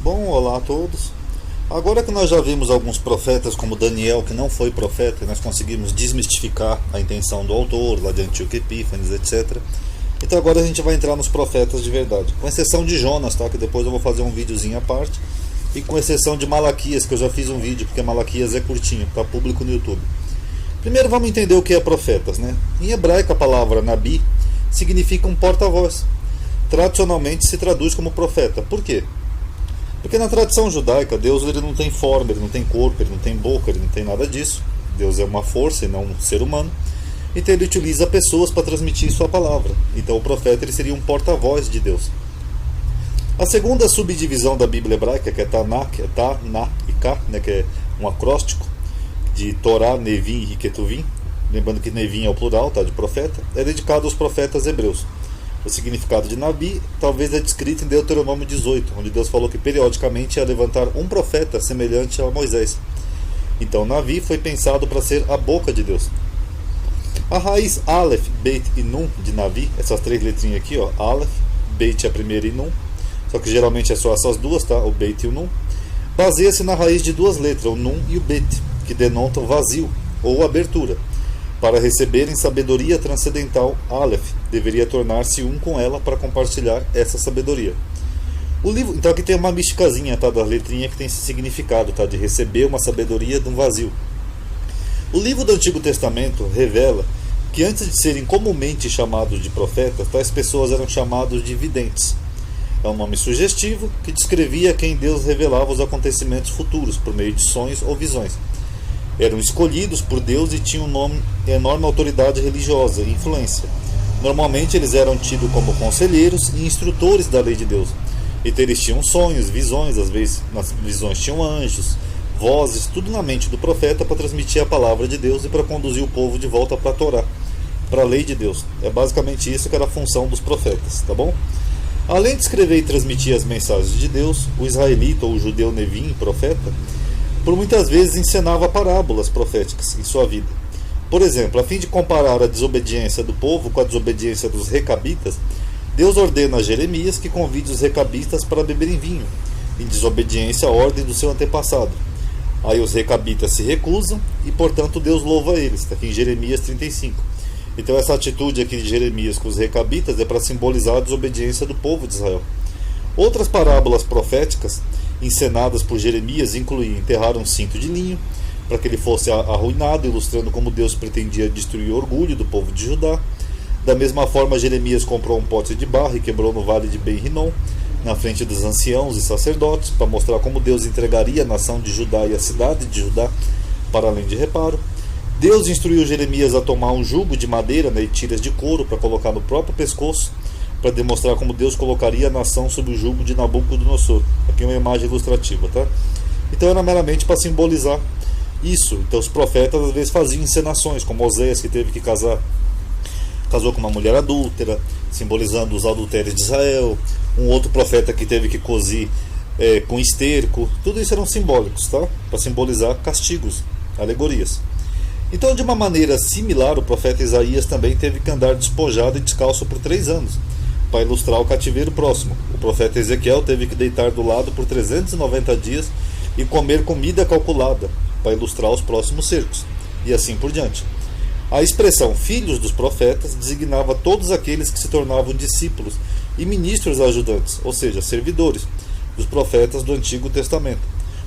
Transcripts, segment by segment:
Bom, olá a todos. Agora que nós já vimos alguns profetas como Daniel, que não foi profeta, e nós conseguimos desmistificar a intenção do autor, lá de Antíoco Epífanes, etc. Então agora a gente vai entrar nos profetas de verdade, com exceção de Jonas, tá? Que depois eu vou fazer um videozinho à parte, e com exceção de Malaquias, que eu já fiz um vídeo, porque Malaquias é curtinho, está público no YouTube. Primeiro vamos entender o que é profetas, né? Em hebraico a palavra Nabi significa um porta-voz. Tradicionalmente se traduz como profeta. Por quê? Porque na tradição judaica, Deus ele não tem forma, ele não tem corpo, ele não tem boca, ele não tem nada disso. Deus é uma força e não um ser humano. Então ele utiliza pessoas para transmitir sua palavra. Então o profeta ele seria um porta-voz de Deus. A segunda subdivisão da Bíblia hebraica, que é Taná, que é Ta, Na e Ka, né, que é um acróstico de Torá, Nevim e Ketuvim, lembrando que Nevim é o plural, tá, de profeta, é dedicado aos profetas hebreus. O significado de Nabi talvez é descrito em Deuteronômio 18, onde Deus falou que periodicamente ia levantar um profeta semelhante a Moisés. Então Nabi foi pensado para ser a boca de Deus. A raiz Aleph, Beit e Nun de Nabi, essas três letrinhas aqui, ó, Aleph, Beit é a primeira e Nun, só que geralmente é só essas duas, tá, o Beit e o Nun, baseia-se na raiz de duas letras, o Nun e o Bet, que denotam vazio ou abertura. Para receberem sabedoria transcendental, Aleph deveria tornar-se um com ela para compartilhar essa sabedoria. O livro, então aqui tem uma místicazinha, tá, da letrinha que tem esse significado, tá, de receber uma sabedoria de um vazio. O livro do Antigo Testamento revela que antes de serem comumente chamados de profetas, tais pessoas eram chamados de videntes. É um nome sugestivo que descrevia a quem Deus revelava os acontecimentos futuros por meio de sonhos ou visões. Eram escolhidos por Deus e tinham enorme autoridade religiosa e influência. Normalmente eles eram tidos como conselheiros e instrutores da lei de Deus. Então eles tinham sonhos, visões, às vezes nas visões tinham anjos, vozes, tudo na mente do profeta para transmitir a palavra de Deus e para conduzir o povo de volta para a Torá, para a lei de Deus. É basicamente isso que era a função dos profetas, tá bom? Além de escrever e transmitir as mensagens de Deus, o israelita ou o judeu Nevim, profeta, por muitas vezes encenava parábolas proféticas em sua vida. Por exemplo, a fim de comparar a desobediência do povo com a desobediência dos recabitas, Deus ordena a Jeremias que convide os recabitas para beberem vinho, em desobediência à ordem do seu antepassado. Aí os recabitas se recusam e, portanto, Deus louva eles, está aqui em Jeremias 35. Então essa atitude aqui de Jeremias com os recabitas é para simbolizar a desobediência do povo de Israel. Outras parábolas proféticas encenadas por Jeremias incluíam enterrar um cinto de linho para que ele fosse arruinado, ilustrando como Deus pretendia destruir o orgulho do povo de Judá. Da mesma forma, Jeremias comprou um pote de barro e quebrou no vale de Ben-Rinom, na frente dos anciãos e sacerdotes, para mostrar como Deus entregaria a nação de Judá e a cidade de Judá para além de reparo. Deus instruiu Jeremias a tomar um jugo de madeira, né, e tiras de couro para colocar no próprio pescoço, para demonstrar como Deus colocaria a nação sob o jugo de Nabucodonosor. Aqui é uma imagem ilustrativa, tá? Então era meramente para simbolizar isso. Então os profetas às vezes faziam encenações, como Osés, que teve que casou com uma mulher adúltera, simbolizando os adultérios de Israel. Um outro profeta que teve que cozir com esterco. Tudo isso eram simbólicos, tá? Para simbolizar castigos, alegorias. Então, de uma maneira similar, o profeta Isaías também teve que andar despojado e descalço por 3 anos, para ilustrar o cativeiro próximo. O profeta Ezequiel teve que deitar do lado por 390 dias e comer comida calculada, para ilustrar os próximos cercos, e assim por diante. A expressão filhos dos profetas designava todos aqueles que se tornavam discípulos e ministros ajudantes, ou seja, servidores, dos profetas do Antigo Testamento,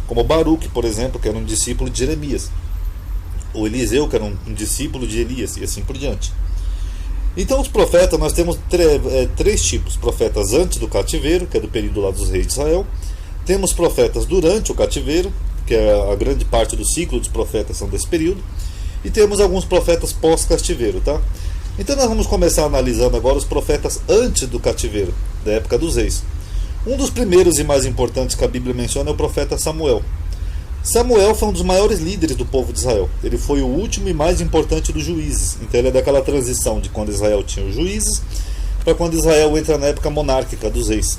como Baruque, por exemplo, que era um discípulo de Jeremias, ou Eliseu, que era um discípulo de Elias, e assim por diante. Então os profetas, nós temos 3 tipos: profetas antes do cativeiro, que é do período lá dos reis de Israel; temos profetas durante o cativeiro, que é a grande parte do ciclo dos profetas são desse período; e temos alguns profetas pós-cativeiro, tá? Então nós vamos começar analisando agora os profetas antes do cativeiro, da época dos reis. Um dos primeiros e mais importantes que a Bíblia menciona é o profeta Samuel. Samuel foi um dos maiores líderes do povo de Israel. Ele foi o último e mais importante dos juízes. Então ele é daquela transição de quando Israel tinha os juízes para quando Israel entra na época monárquica dos reis.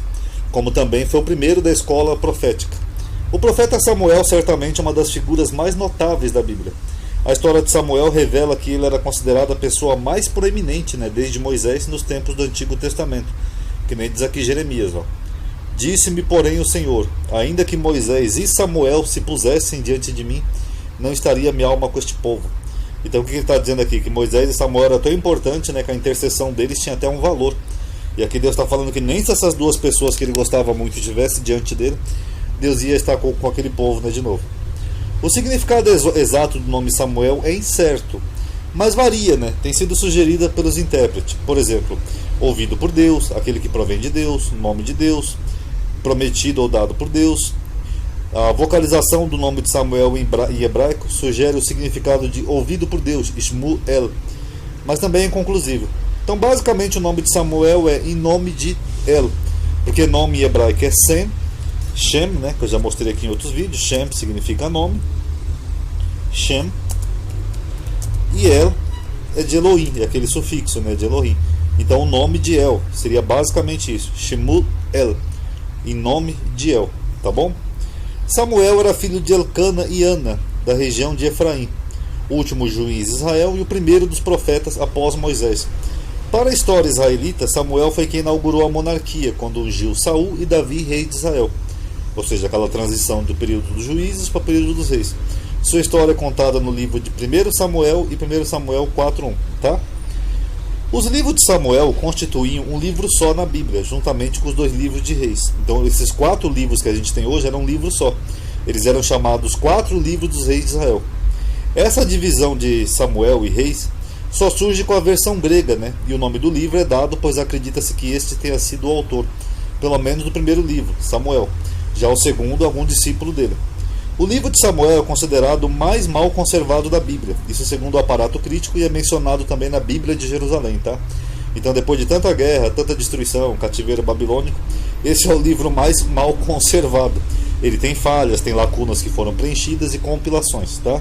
Como também foi o primeiro da escola profética. O profeta Samuel certamente é uma das figuras mais notáveis da Bíblia. A história de Samuel revela que ele era considerado a pessoa mais proeminente, né, desde Moisés nos tempos do Antigo Testamento. Que nem diz aqui Jeremias, ó. Disse-me, porém, o Senhor: ainda que Moisés e Samuel se pusessem diante de mim, não estaria minha alma com este povo. Então o que ele está dizendo aqui? Que Moisés e Samuel era tão importante, né, que a intercessão deles tinha até um valor. E aqui Deus está falando que nem se essas duas pessoas que ele gostava muito estivessem diante dele, Deus ia estar com aquele povo, né, de novo. O significado exato do nome Samuel é incerto, mas varia, né? Tem sido sugerida pelos intérpretes. Por exemplo, ouvido por Deus, aquele que provém de Deus, nome de Deus, prometido ou dado por Deus. A vocalização do nome de Samuel em hebraico sugere o significado de ouvido por Deus, Shmuel, mas também é inconclusivo. Então, basicamente, o nome de Samuel é em nome de El, porque nome em hebraico é Sem, Shem, né, que eu já mostrei aqui em outros vídeos. Shem significa nome, Shem, e El é de Elohim, é aquele sufixo, né, de Elohim. Então, o nome de El seria basicamente isso, Shmuel, em nome de El, tá bom? Samuel era filho de Elcana e Ana, da região de Efraim, o último juiz de Israel e o primeiro dos profetas após Moisés. Para a história israelita, Samuel foi quem inaugurou a monarquia, quando ungiu Saul e Davi, rei de Israel. Ou seja, aquela transição do período dos juízes para o período dos reis. Sua história é contada no livro de 1 Samuel e 1 Samuel 4:1, tá? Os livros de Samuel constituíam um livro só na Bíblia, juntamente com os 2 livros de Reis. Então, esses 4 livros que a gente tem hoje eram um livro só. Eles eram chamados 4 livros dos reis de Israel. Essa divisão de Samuel e Reis só surge com a versão grega, né? E o nome do livro é dado, pois acredita-se que este tenha sido o autor, pelo menos do primeiro livro, Samuel. Já o segundo, algum discípulo dele. O livro de Samuel é considerado o mais mal conservado da Bíblia, isso segundo o aparato crítico, e é mencionado também na Bíblia de Jerusalém, tá? Então, depois de tanta guerra, tanta destruição, cativeiro babilônico, esse é o livro mais mal conservado. Ele tem falhas, tem lacunas que foram preenchidas e compilações, tá?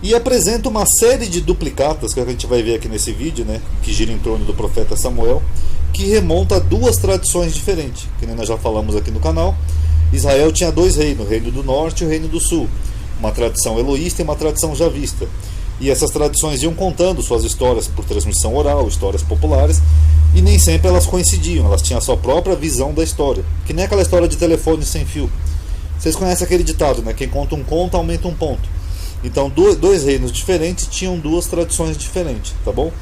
E apresenta uma série de duplicatas, que a gente vai ver aqui nesse vídeo, né, que gira em torno do profeta Samuel, que remonta a 2 tradições diferentes, que nós já falamos aqui no canal. Israel tinha 2 reinos, o reino do norte e o reino do sul, uma tradição eloísta e uma tradição javista. E essas tradições iam contando suas histórias por transmissão oral, histórias populares, e nem sempre elas coincidiam, elas tinham a sua própria visão da história, que nem aquela história de telefone sem fio. Vocês conhecem aquele ditado, né? Quem conta um conto aumenta um ponto. Então, 2 reinos diferentes tinham 2 tradições diferentes, tá bom?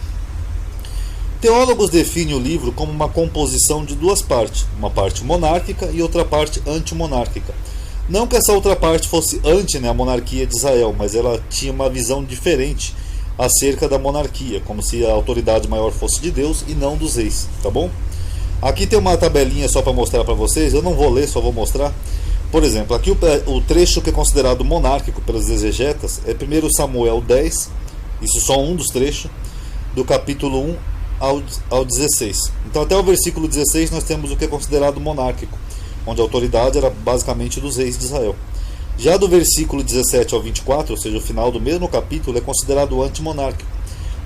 Teólogos definem o livro como uma composição de 2 partes, uma parte monárquica e outra parte antimonárquica. Não que essa outra parte fosse anti, né, a monarquia de Israel, mas ela tinha uma visão diferente acerca da monarquia, como se a autoridade maior fosse de Deus e não dos reis, tá bom? Aqui tem uma tabelinha só para mostrar para vocês, eu não vou ler, só vou mostrar. Por exemplo, aqui o trecho que é considerado monárquico pelos exegetas é 1 Samuel 10, isso só um dos trechos, do capítulo 1 ao 16. Então, até o versículo 16 nós temos o que é considerado monárquico, onde a autoridade era basicamente dos reis de Israel. Já do versículo 17 ao 24, ou seja, o final do mesmo capítulo, é considerado antimonárquico,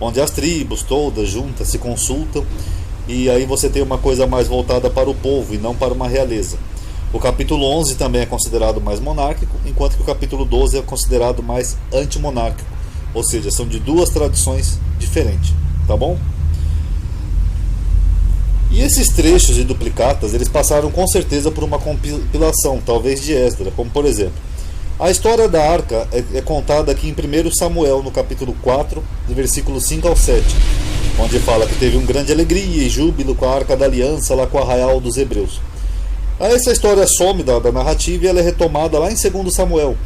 onde as tribos todas juntas se consultam, e aí você tem uma coisa mais voltada para o povo e não para uma realeza. O capítulo 11 também é considerado mais monárquico, enquanto que o capítulo 12 é considerado mais antimonárquico, ou seja, são de 2 tradições diferentes, tá bom? E esses trechos de duplicatas, eles passaram com certeza por uma compilação, talvez de Esdras, como por exemplo, a história da arca é contada aqui em 1 Samuel, no capítulo 4, do versículo 5 ao 7, onde fala que teve uma grande alegria e júbilo com a arca da aliança lá com o arraial dos hebreus. Aí essa história some da narrativa e ela é retomada lá em 2 Samuel,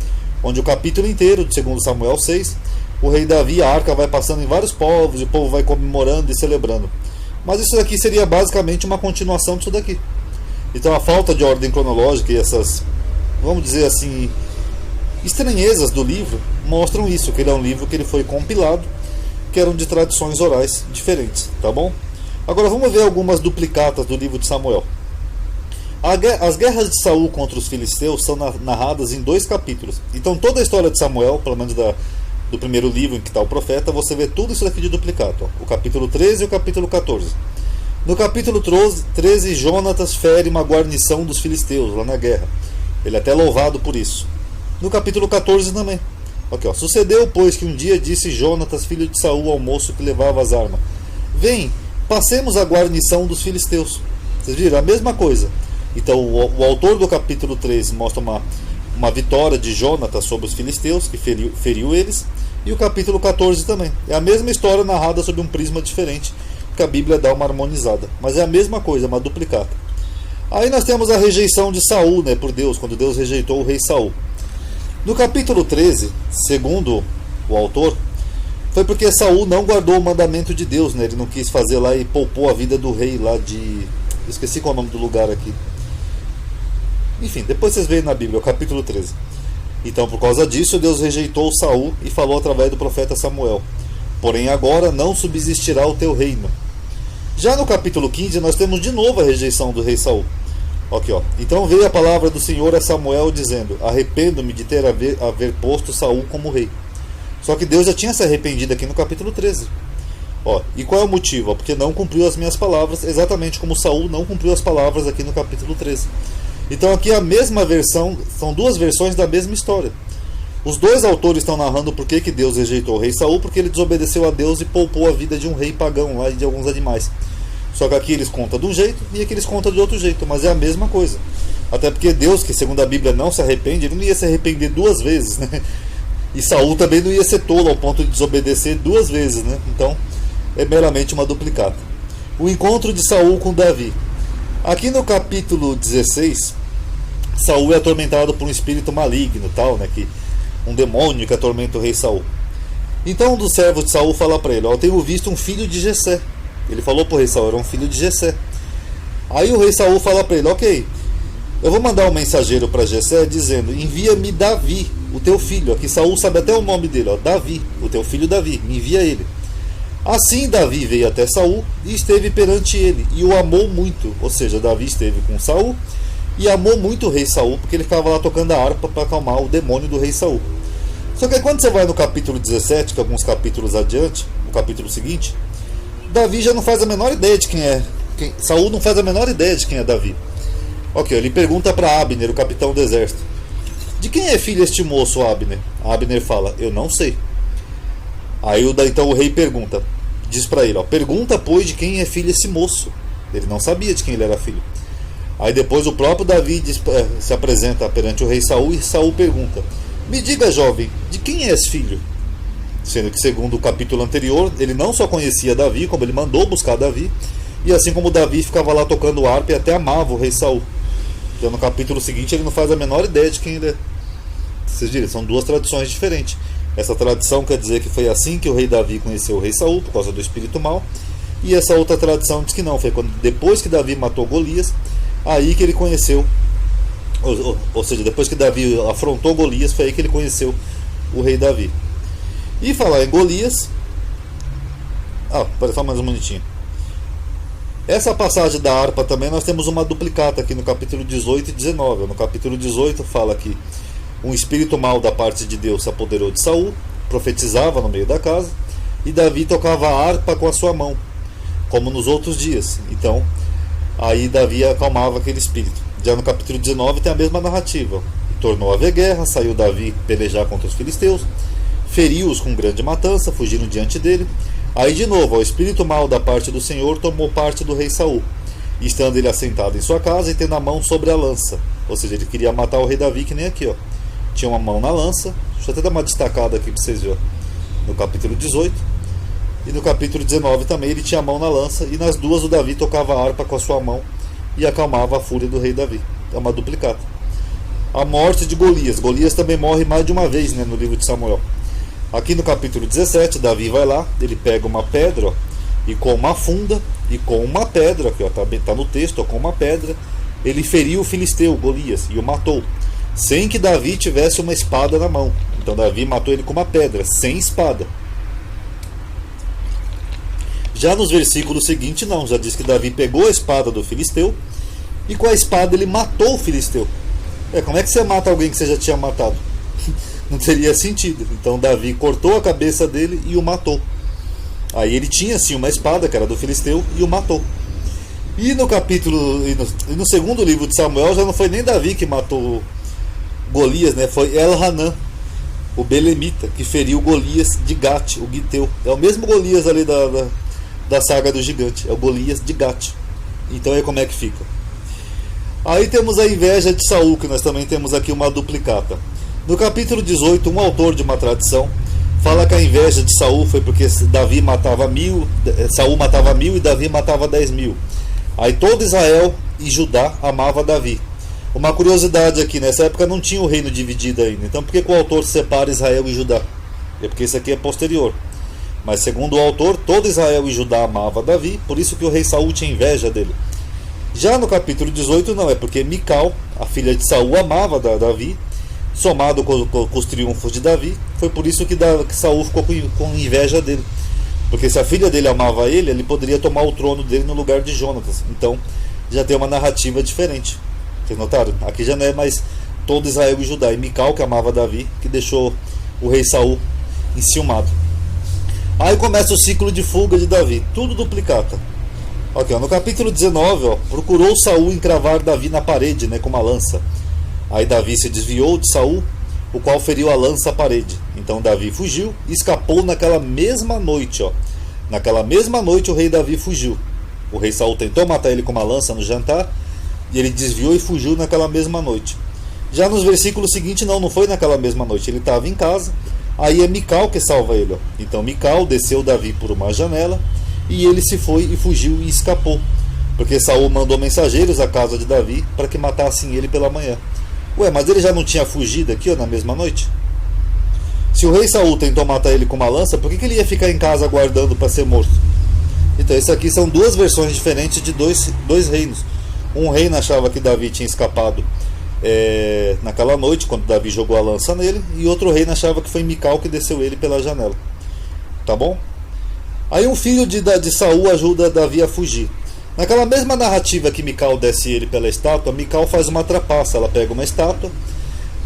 onde o capítulo inteiro de 2 Samuel 6, o rei Davi, a arca vai passando em vários povos, e o povo vai comemorando e celebrando. Mas isso daqui seria basicamente uma continuação disso daqui. Então a falta de ordem cronológica e essas, vamos dizer assim, estranhezas do livro mostram isso, que ele é um livro que ele foi compilado, que eram de tradições orais diferentes, tá bom? Agora vamos ver algumas duplicatas do livro de Samuel. As guerras de Saul contra os filisteus são narradas em 2 capítulos. Então toda a história de Samuel, pelo menos do primeiro livro em que está o profeta, você vê tudo isso aqui de duplicado, ó. O capítulo 13 e o capítulo 14. No capítulo 13, Jonatas fere uma guarnição dos filisteus lá na guerra. Ele é até louvado por isso. No capítulo 14 também. Aqui, ó. Sucedeu, pois, que um dia disse Jonatas, filho de Saul, ao moço que levava as armas: vem, passemos a guarnição dos filisteus. Vocês viram? A mesma coisa. Então o autor do capítulo 13 mostra uma vitória de Jonatas sobre os filisteus, que feriu eles, e o capítulo 14 também. É a mesma história narrada sob um prisma diferente, que a Bíblia dá uma harmonizada, mas é a mesma coisa, uma duplicata. Aí nós temos a rejeição de Saul, né, por Deus, quando Deus rejeitou o rei Saul. No capítulo 13, segundo o autor, foi porque Saul não guardou o mandamento de Deus, né? Ele não quis fazer lá e poupou a vida do rei lá de... Esqueci qual é o nome do lugar aqui. Enfim, depois vocês veem na Bíblia, o capítulo 13. Então, por causa disso, Deus rejeitou Saul e falou através do profeta Samuel: porém agora não subsistirá o teu reino. Já no capítulo 15, nós temos de novo a rejeição do rei Saul. Aqui, ó. Então veio a palavra do Senhor a Samuel dizendo: arrependo-me de ter haver posto Saul como rei. Só que Deus já tinha se arrependido aqui no capítulo 13. Ó, e qual é o motivo? Porque não cumpriu as minhas palavras, exatamente como Saul não cumpriu as palavras aqui no capítulo 13. Então aqui a mesma versão, são duas versões da mesma história. Os dois autores estão narrando por que Deus rejeitou o rei Saul, porque ele desobedeceu a Deus e poupou a vida de um rei pagão lá e de alguns animais. Só que aqui eles contam de um jeito e aqui eles contam de outro jeito, mas é a mesma coisa. Até porque Deus, que segundo a Bíblia não se arrepende, ele não ia se arrepender duas vezes, né? E Saul também não ia ser tolo ao ponto de desobedecer duas vezes, né? Então é meramente uma duplicata. O encontro de Saul com Davi. Aqui no capítulo 16, Saul é atormentado por um espírito maligno, tal, né? Um demônio que atormenta o rei Saul. Então um dos servos de Saul fala para ele: ó, eu tenho visto um filho de Jessé. Ele falou para o rei Saul, era um filho de Jessé. Aí o rei Saul fala para ele: ok, eu vou mandar um mensageiro para Jessé dizendo: envia-me Davi, o teu filho. Aqui Saul sabe até o nome dele, ó, Davi, o teu filho Davi, me envia ele. Assim Davi veio até Saul e esteve perante ele, e o amou muito. Ou seja, Davi esteve com Saul e amou muito o rei Saul, porque ele ficava lá tocando a harpa para acalmar o demônio do rei Saul. Só que quando você vai no capítulo 17, que é alguns capítulos adiante, no capítulo seguinte, Davi já não faz a menor ideia de quem é. Saul não faz a menor ideia de quem é Davi. Ok, ele pergunta para Abner, o capitão do exército: de quem é filho este moço, Abner? Abner fala: eu não sei. Aí então o rei pergunta, diz para ele: ó, pergunta pois de quem é filho esse moço. Ele não sabia de quem ele era filho. Aí depois o próprio Davi se apresenta perante o rei Saul e Saul pergunta: me diga, jovem, de quem és filho? Sendo que segundo o capítulo anterior, ele não só conhecia Davi, como ele mandou buscar Davi, e assim como Davi ficava lá tocando harpa e até amava o rei Saul. Então no capítulo seguinte ele não faz a menor ideia de quem ele é. Vocês viram, são duas tradições diferentes. Essa tradição quer dizer que foi assim que o rei Davi conheceu o rei Saul, por causa do espírito mau. E essa outra tradição diz que não, foi depois que Davi matou Golias, aí que ele conheceu, ou seja, depois que Davi afrontou Golias, foi aí que ele conheceu o rei Davi. E falar em Golias, pera só mais um minutinho. Essa passagem da harpa também nós temos uma duplicata aqui no capítulo 18 e 19. No capítulo 18 fala que um espírito mau da parte de Deus se apoderou de Saul, profetizava no meio da casa, e Davi tocava a harpa com a sua mão, como nos outros dias. Então aí Davi acalmava aquele espírito. Já no capítulo 19 tem a mesma narrativa: tornou a haver guerra, saiu Davi pelejar contra os filisteus, feriu-os com grande matança, fugiram diante dele. Aí de novo, o espírito mau da parte do Senhor tomou parte do rei Saul, estando ele assentado em sua casa e tendo a mão sobre a lança. Ou seja, ele queria matar o rei Davi, que nem aqui, ó. Tinha uma mão na lança. Deixa eu até dar uma destacada aqui para vocês verem. No capítulo 18 e no capítulo 19 também ele tinha a mão na lança, e nas duas o Davi tocava a harpa com a sua mão e acalmava a fúria do rei Davi. É uma duplicata. A morte de Golias. Golias também morre mais de uma vez, né, no livro de Samuel. Aqui no capítulo 17, Davi vai lá, ele pega uma pedra, ó, e com uma funda, e com uma pedra, aqui, ó, tá no texto, ó, com uma pedra, ele feriu o filisteu, Golias, e o matou, sem que Davi tivesse uma espada na mão. Então Davi matou ele com uma pedra, sem espada. Já nos versículos seguintes não, já diz que Davi pegou a espada do filisteu, e com a espada ele matou o filisteu. Como é que você mata alguém que você já tinha matado? Não teria sentido. Então Davi cortou a cabeça dele e o matou. Aí ele tinha sim uma espada, que era do filisteu, e o matou. E no capítulo, no segundo livro de Samuel, já não foi nem Davi que matou Golias, né? Foi Elhanan, o belemita, que feriu Golias de Gate, o Giteu. É o mesmo Golias ali da saga do gigante, é o Golias de Gate. Então aí como é que fica? Aí temos a inveja de Saul, que nós também temos aqui uma duplicata. No capítulo 18, um autor de uma tradição fala que a inveja de Saul foi porque Davi matava 1000, Saul matava 1000 e Davi matava 10.000. Aí todo Israel e Judá amava Davi. Uma curiosidade aqui, nessa época não tinha o reino dividido ainda. Então por que o autor separa Israel e Judá? É porque isso aqui é posterior. Mas segundo o autor, todo Israel e Judá amava Davi, por isso que o rei Saul tinha inveja dele. Já no capítulo 18 não, é porque Mical, a filha de Saul, amava Davi, somado com os triunfos de Davi, foi por isso que Saul ficou com inveja dele. Porque se a filha dele amava ele poderia tomar o trono dele no lugar de Jonatas. Então já tem uma narrativa diferente. Vocês notaram? Aqui já não é mais todo Israel e Judá, e Mical, que amava Davi, que deixou o rei Saul enciumado. Aí começa o ciclo de fuga de Davi, tudo duplicata. Okay, no capítulo 19, procurou Saul encravar Davi na parede, com uma lança. Aí Davi se desviou de Saul, o qual feriu a lança à parede. Então Davi fugiu e escapou naquela mesma noite. Naquela mesma noite o rei Davi fugiu. O rei Saul tentou matar ele com uma lança no jantar, e ele desviou e fugiu naquela mesma noite. Já nos versículos seguintes, não foi naquela mesma noite. Ele estava em casa, aí é Mical que salva ele. Então Mical desceu Davi por uma janela, e ele se foi e fugiu e escapou, porque Saul mandou mensageiros à casa de Davi para que matassem ele pela manhã. Ué, mas ele já não tinha fugido aqui na mesma noite? Se o rei Saul tentou matar ele com uma lança, por que ele ia ficar em casa aguardando para ser morto? Então isso aqui são duas versões diferentes de dois reinos. Um reino achava que Davi tinha escapado naquela noite, quando Davi jogou a lança nele, e outro reino achava que foi Mical que desceu ele pela janela. Tá bom? Aí um filho de Saul ajuda Davi a fugir. Naquela mesma narrativa que Mical desce ele pela estátua, Mical faz uma trapaça. Ela pega uma estátua,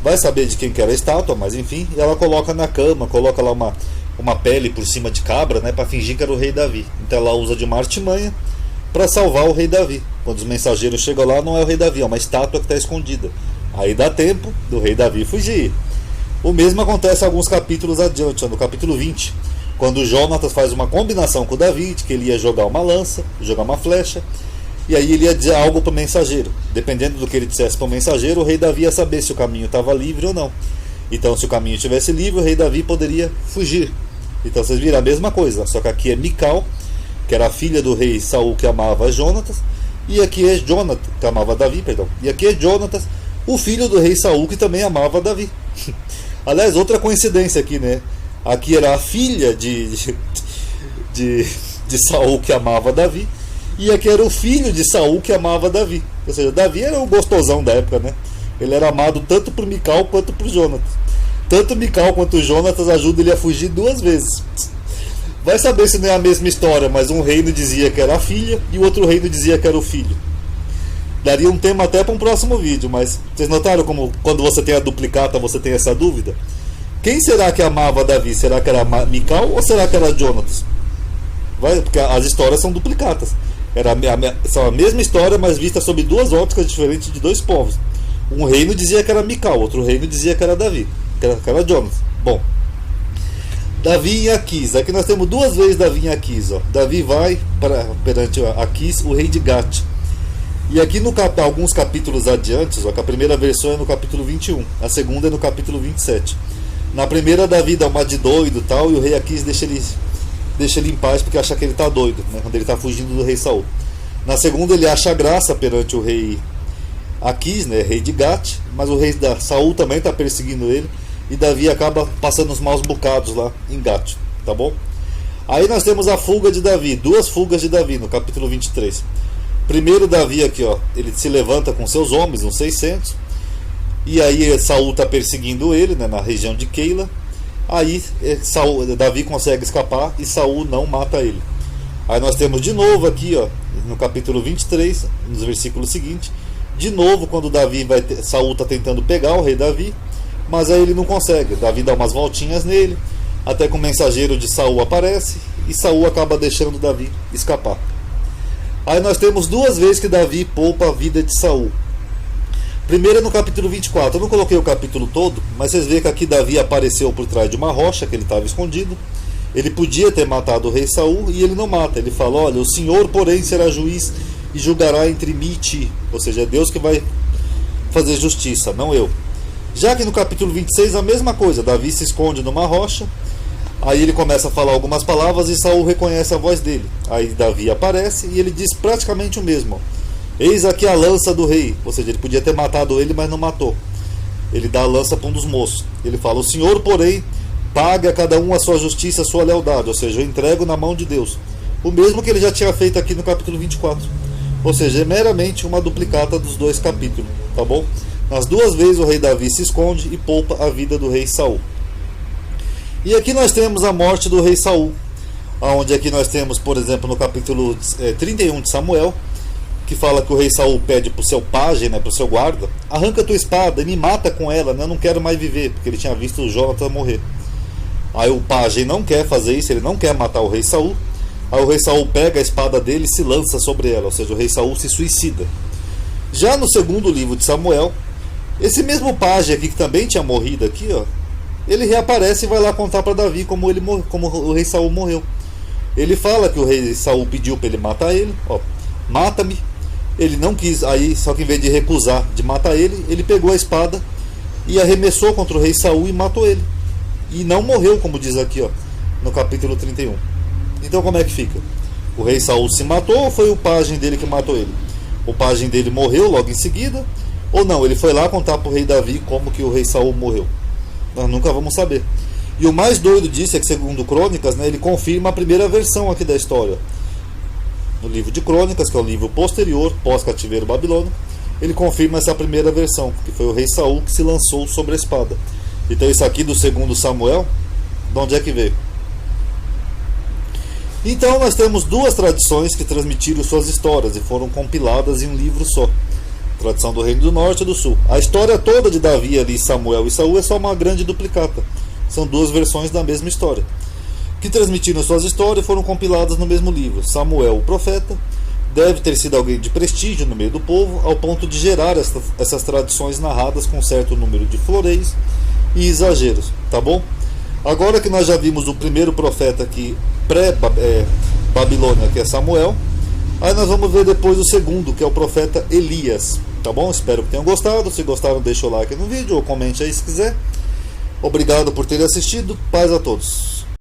vai saber de quem que era a estátua, mas enfim, e ela coloca na cama, coloca lá uma pele por cima de cabra, para fingir que era o rei Davi. Então ela usa de uma artimanha para salvar o rei Davi. Quando os mensageiros chegam lá, não é o rei Davi, é uma estátua que está escondida. Aí dá tempo do rei Davi fugir. O mesmo acontece alguns capítulos adiante, no capítulo 20, quando Jonatas faz uma combinação com Davi, que ele ia jogar uma lança, jogar uma flecha, e aí ele ia dizer algo para o mensageiro. Dependendo do que ele dissesse para o mensageiro, o rei Davi ia saber se o caminho estava livre ou não. Então, se o caminho estivesse livre, o rei Davi poderia fugir. Então vocês viram a mesma coisa, só que aqui é Mical, que era a filha do rei Saul, que amava Jonatas, e aqui é Jonatas, que amava Davi, perdão. E aqui é Jonatas, o filho do rei Saul, que também amava Davi. Aliás, outra coincidência aqui, Aqui era a filha de Saul, que amava Davi, e aqui era o filho de Saul, que amava Davi. Ou seja, Davi era o gostosão da época, Ele era amado tanto por Mical quanto por Jonatas. Tanto Mical quanto Jonatas ajudam ele a fugir duas vezes. Vai saber se não é a mesma história, mas um reino dizia que era a filha e o outro reino dizia que era o filho. Daria um tema até para um próximo vídeo, mas vocês notaram como quando você tem a duplicata você tem essa dúvida? Quem será que amava Davi? Será que era Mical ou será que era Jonatas? Porque as histórias são duplicatas. São a mesma história, mas vista sob duas óticas diferentes de dois povos. Um reino dizia que era Mical, outro reino dizia que era Davi, que era Jonatas. Bom, Davi em Aquis. Aqui nós temos duas vezes Davi em Aquis. Davi vai perante Aquis, o rei de Gate. E aqui alguns capítulos adiante, que a primeira versão é no capítulo 21, a segunda é no capítulo 27. Na primeira, Davi dá uma de doido tal, e o rei Aquis deixa ele em paz porque acha que ele está doido, quando ele está fugindo do rei Saul. Na segunda, ele acha graça perante o rei Aquis, rei de Gate, mas o rei Saul também está perseguindo ele, e Davi acaba passando os maus bocados lá em Gate, tá bom? Aí nós temos a fuga de Davi, duas fugas de Davi no capítulo 23. Primeiro, Davi aqui, ele se levanta com seus homens, uns 600, e aí Saul está perseguindo ele, na região de Keila. Aí Davi consegue escapar e Saul não mata ele. Aí nós temos de novo aqui, no capítulo 23, nos versículos seguintes, de novo quando Saul está tentando pegar o rei Davi, mas aí ele não consegue. Davi dá umas voltinhas nele, até que o mensageiro de Saul aparece, e Saul acaba deixando Davi escapar. Aí nós temos duas vezes que Davi poupa a vida de Saul. Primeiro é no capítulo 24. Eu não coloquei o capítulo todo, mas vocês veem que aqui Davi apareceu por trás de uma rocha, que ele estava escondido. Ele podia ter matado o rei Saul e ele não mata. Ele fala: olha, o Senhor porém será juiz e julgará entre mim e ti. Ou seja, é Deus que vai fazer justiça, não eu. Já que no capítulo 26 a mesma coisa, Davi se esconde numa rocha, aí ele começa a falar algumas palavras e Saul reconhece a voz dele. Aí Davi aparece e ele diz praticamente o mesmo. Eis aqui a lança do rei. Ou seja, ele podia ter matado ele, mas não matou. Ele dá a lança para um dos moços. Ele fala, o Senhor, porém, pague a cada um a sua justiça, a sua lealdade. Ou seja, eu entrego na mão de Deus. O mesmo que ele já tinha feito aqui no capítulo 24. Ou seja, é meramente uma duplicata dos dois capítulos. Tá bom? Nas duas vezes o rei Davi se esconde e poupa a vida do rei Saul. E aqui nós temos a morte do rei Saul. Onde aqui nós temos, por exemplo, no capítulo 31 de Samuel, que fala que o rei Saul pede para o seu pajem, para o seu guarda, arranca a tua espada e me mata com ela, eu não quero mais viver, porque ele tinha visto o Jonathan morrer. Aí o pajem não quer fazer isso, ele não quer matar o rei Saul. Aí o rei Saul pega a espada dele e se lança sobre ela, ou seja, o rei Saul se suicida. Já no segundo livro de Samuel, esse mesmo pajem aqui que também tinha morrido aqui, ó, ele reaparece e vai lá contar para Davi como o rei Saul morreu. Ele fala que o rei Saul pediu para ele matar ele, ó, mata-me. Ele não quis, aí só que em vez de recusar de matar ele, ele pegou a espada e arremessou contra o rei Saul e matou ele. E não morreu, como diz aqui, ó, no capítulo 31. Então como é que fica? O rei Saul se matou ou foi o pajem dele que matou ele? O pajem dele morreu logo em seguida? Ou não, ele foi lá contar para o rei Davi como que o rei Saul morreu? Nós nunca vamos saber. E o mais doido disso é que, segundo Crônicas, ele confirma a primeira versão aqui da história. No livro de Crônicas, que é o livro posterior, pós-cativeiro babilônico, ele confirma essa primeira versão, que foi o rei Saul que se lançou sobre a espada. Então isso aqui do segundo Samuel, de onde é que veio? Então nós temos duas tradições que transmitiram suas histórias e foram compiladas em um livro só. Tradição do Reino do Norte e do Sul. A história toda de Davi ali, Samuel e Saul é só uma grande duplicata. São duas versões da mesma história, que transmitiram suas histórias e foram compiladas no mesmo livro. Samuel, o profeta, deve ter sido alguém de prestígio no meio do povo, ao ponto de gerar essas tradições narradas com certo número de floreios e exageros, tá bom? Agora que nós já vimos o primeiro profeta aqui, pré-Babilônia, que é Samuel, aí nós vamos ver depois o segundo, que é o profeta Elias, tá bom? Espero que tenham gostado. Se gostaram, deixa o like no vídeo ou comente aí se quiser. Obrigado por terem assistido. Paz a todos.